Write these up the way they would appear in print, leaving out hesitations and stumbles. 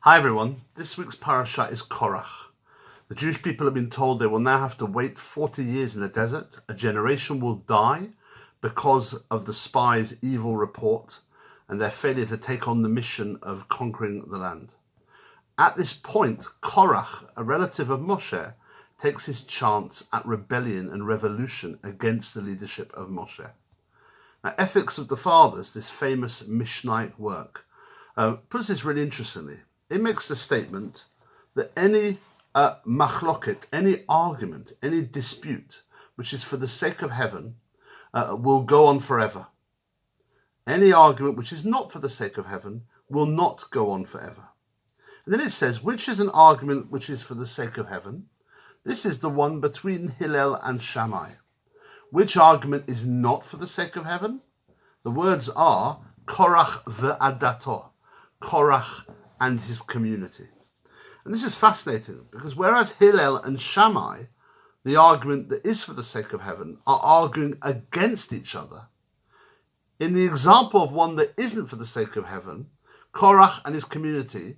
Hi everyone, this week's parasha is Korach. The Jewish people have been told they will now have to wait 40 years in the desert. A generation will die because of the spies' evil report and their failure to take on the mission of conquering the land. At this point, Korach, a relative of Moshe, takes his chance at rebellion and revolution against the leadership of Moshe. Now, Ethics of the Fathers, this famous Mishnaic work, puts this really interestingly. It makes the statement that any machloket, any argument, any dispute, which is for the sake of heaven, will go on forever. Any argument which is not for the sake of heaven will not go on forever. And then it says, which is an argument which is for the sake of heaven? This is the one between Hillel and Shammai. Which argument is not for the sake of heaven? The words are Korach ve'adato, Korach and his community. And this is fascinating because whereas Hillel and Shammai, the argument that is for the sake of heaven, are arguing against each other, in the example of one that isn't for the sake of heaven, Korach and his community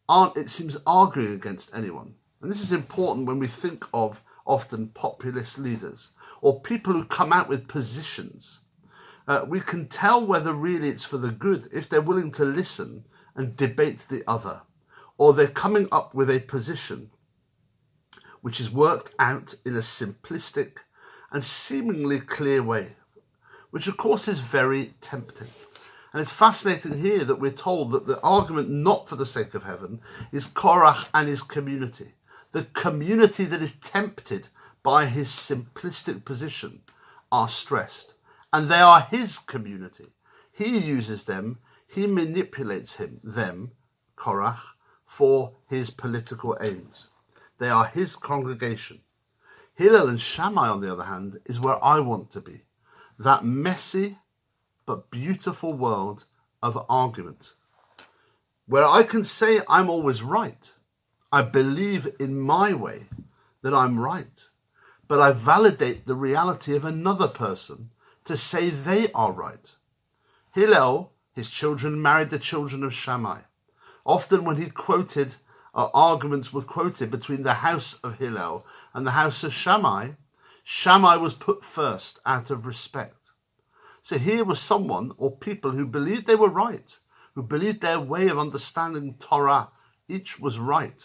aren't, it seems, arguing against anyone. And this is important when we think of often populist leaders or people who come out with positions. We can tell whether really it's for the good if they're willing to listen and debate the other, or they're coming up with a position which is worked out in a simplistic and seemingly clear way, which of course is very tempting. And it's fascinating here that we're told that the argument not for the sake of heaven is Korach and his community. The community that is tempted by his simplistic position are stressed, and they are his community. He uses them. He manipulates them, Korach, for his political aims. They are his congregation. Hillel and Shammai, on the other hand, is where I want to be. That messy but beautiful world of argument, where I can say I'm always right. I believe in my way that I'm right, but I validate the reality of another person to say they are right. Hillel, his children married the children of Shammai. Often when he quoted, arguments were quoted between the house of Hillel and the house of Shammai, Shammai was put first out of respect. So here was someone or people who believed they were right, who believed their way of understanding Torah, each was right,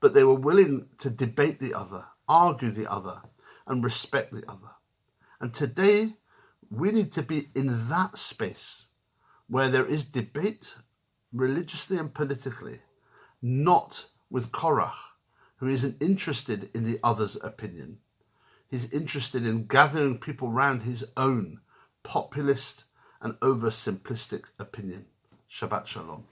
but they were willing to debate the other, argue the other, and respect the other. And today, we need to be in that space where there is debate religiously and politically, not with Korach, who isn't interested in the other's opinion. He's interested in gathering people around his own populist and oversimplistic opinion. Shabbat Shalom.